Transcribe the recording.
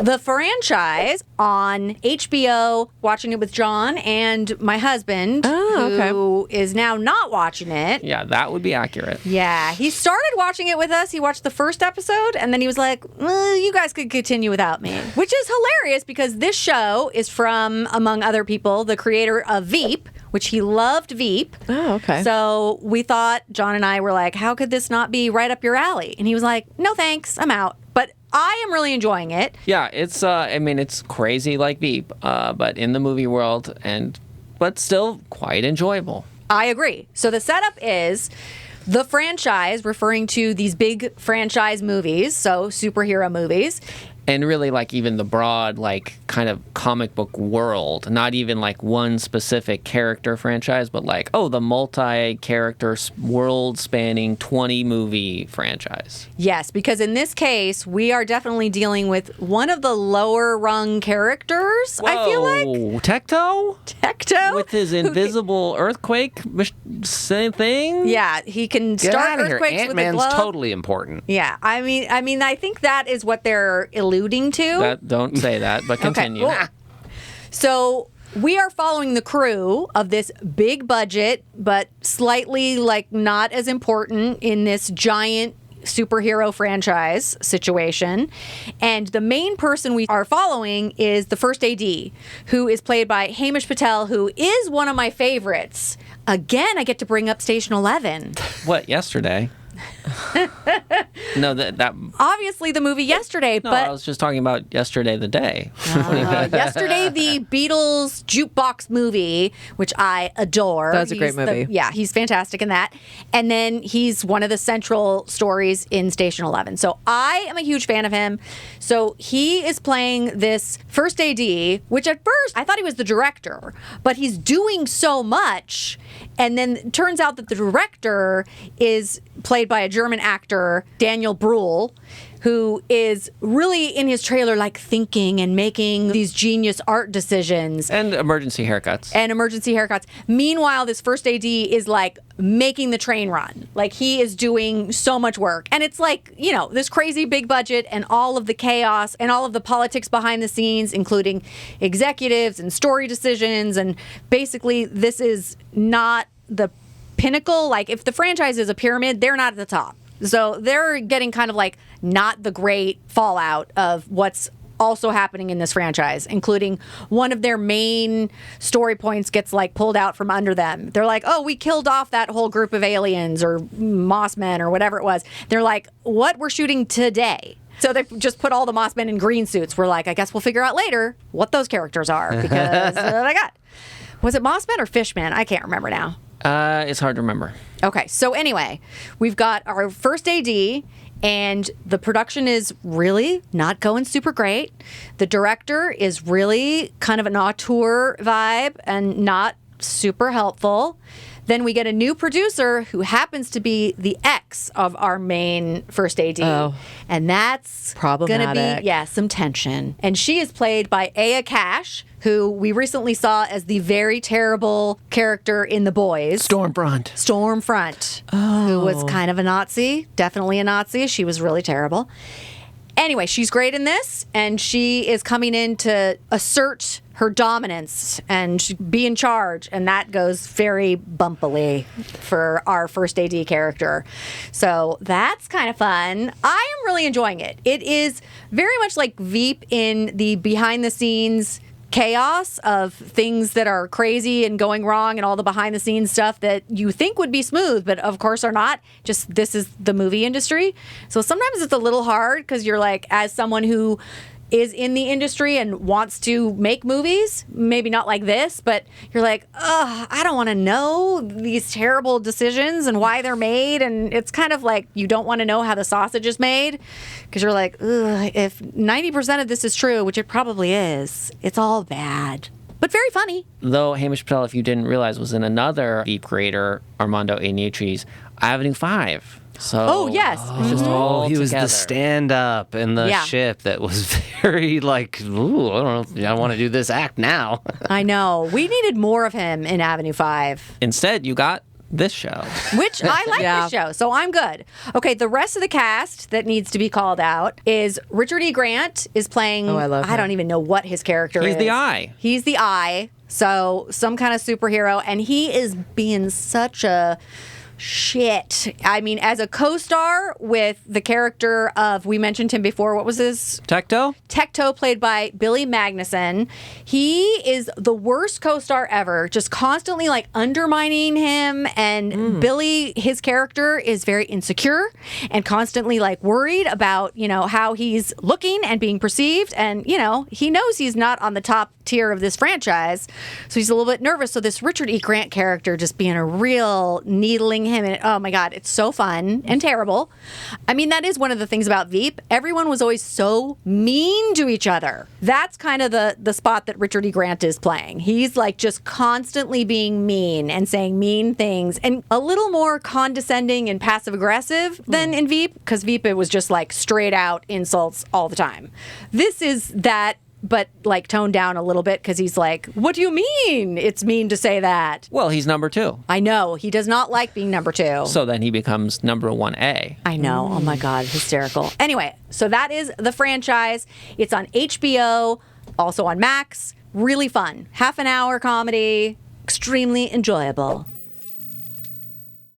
the franchise on HBO, watching it with John and my husband, who is now not watching it. Yeah, that would be accurate. Yeah, he started watching it with us. He watched the first episode, and then he was like, you guys could continue without me. Which is hilarious because this show is from, among other people, the creator of Veep, which he loved Veep. Oh, okay. So we thought, John and I were like, how could this not be right up your alley? And he was like, no thanks, I'm out. But I am really enjoying it. Yeah, it's it's crazy like Veep, but in the movie world, but still quite enjoyable. I agree. So the setup is the franchise, referring to these big franchise movies, so superhero movies. And really, like, even the broad, like, kind of comic book world, not even, like, one specific character franchise, but, like, the multi-character, world-spanning 20-movie franchise. Yes, because in this case, we are definitely dealing with one of the lower-rung characters, Whoa. I feel like. Tecto? With his invisible earthquake thing? Yeah, he can Get start out of here. earthquakes with a Ant-Man's glove. totally important. Yeah, I mean, I think that is what they're alluding to. Don't say that, but continue. Okay, well, so we are following the crew of this big budget, but slightly like not as important in this giant superhero franchise situation. And the main person we are following is the first AD, who is played by Himesh Patel, who is one of my favorites. Again, I get to bring up Station 11. What, yesterday? No, that Obviously the movie Yesterday, no, but I was just talking about Yesterday the Day. Yesterday, the Beatles jukebox movie, which I adore. That's a great movie. He's fantastic in that. And then he's one of the central stories in Station 11. So I am a huge fan of him. So he is playing this first AD, which at first I thought he was the director, but he's doing so much. And then it turns out that the director is played by a German actor, Daniel Bruhl, who is really in his trailer like thinking and making these genius art decisions. And emergency haircuts. Meanwhile, this first AD is like making the train run. Like he is doing so much work. And it's like, this crazy big budget and all of the chaos and all of the politics behind the scenes, including executives and story decisions. And basically, this is not the pinnacle. Like if the franchise is a pyramid, they're not at the top. So they're getting kind of like not the great fallout of what's also happening in this franchise, including one of their main story points gets like pulled out from under them. They're like, we killed off that whole group of aliens or Moss Men or whatever it was. They're like, what? We're shooting today. So they just put all the Moss Men in green suits. We're like, I guess we'll figure out later what those characters are because what I got. Was it Moss Men or Fishmen? I can't remember now. It's hard to remember. Okay, so anyway, we've got our first AD, and the production is really not going super great. The director is really kind of an auteur vibe and not super helpful. Then we get a new producer who happens to be the ex of our main first AD. Oh. And that's going to be, some tension. And she is played by Aya Cash, who we recently saw as the very terrible character in The Boys. Stormfront, who was kind of a Nazi, definitely a Nazi. She was really terrible. Anyway, she's great in this, and she is coming in to assert her dominance and be in charge, and that goes very bumpily for our first AD character. So that's kind of fun. I am really enjoying it. It is very much like Veep in the behind-the-scenes chaos of things that are crazy and going wrong and all the behind the scenes stuff that you think would be smooth, but of course are not. Just this is the movie industry. So sometimes it's a little hard because you're like, as someone who is in the industry and wants to make movies, maybe not like this, but you're like, I don't want to know these terrible decisions and why they're made. And it's kind of like you don't want to know how the sausage is made because you're like, if 90% of this is true, which it probably is, it's all bad. But very funny. Though Himesh Patel, if you didn't realize, was in another Veep creator, Armando Iannucci's Avenue 5. So, yes. It's just all He was together. the stand-up in the ship that was very like, ooh, I don't know, I want to do this act now. I know. We needed more of him in Avenue 5. Instead, you got this show. Which I like this show, so I'm good. Okay, the rest of the cast that needs to be called out is Richard E. Grant is playing, I don't even know what his character is. He's the Eye. He's the Eye, so some kind of superhero, and he is being such a shit. I mean, as a co-star with the character of, we mentioned him before, what was his? Tecto? Tecto, played by Billy Magnussen. He is the worst co-star ever, just constantly like undermining him. And Billy, his character, is very insecure and constantly like worried about, you know, how he's looking and being perceived. And, you know, he knows he's not on the top tier of this franchise, so he's a little bit nervous. So this Richard E. Grant character just being a real needling him, and oh my god, it's so fun and terrible. I mean, that is one of the things about Veep. Everyone was always so mean to each other. That's kind of the spot that Richard E. Grant is playing. He's like just constantly being mean and saying mean things, and a little more condescending and passive aggressive than in Veep, because Veep, it was just like straight out insults all the time. This is that, but like toned down a little bit, because he's like, what do you mean it's mean to say that? Well, he's number 2. I know. He does not like being number 2. So then he becomes number 1A. I know. Oh my God. Hysterical. Anyway, so that is the franchise. It's on HBO, also on Max. Really fun. Half an hour comedy. Extremely enjoyable.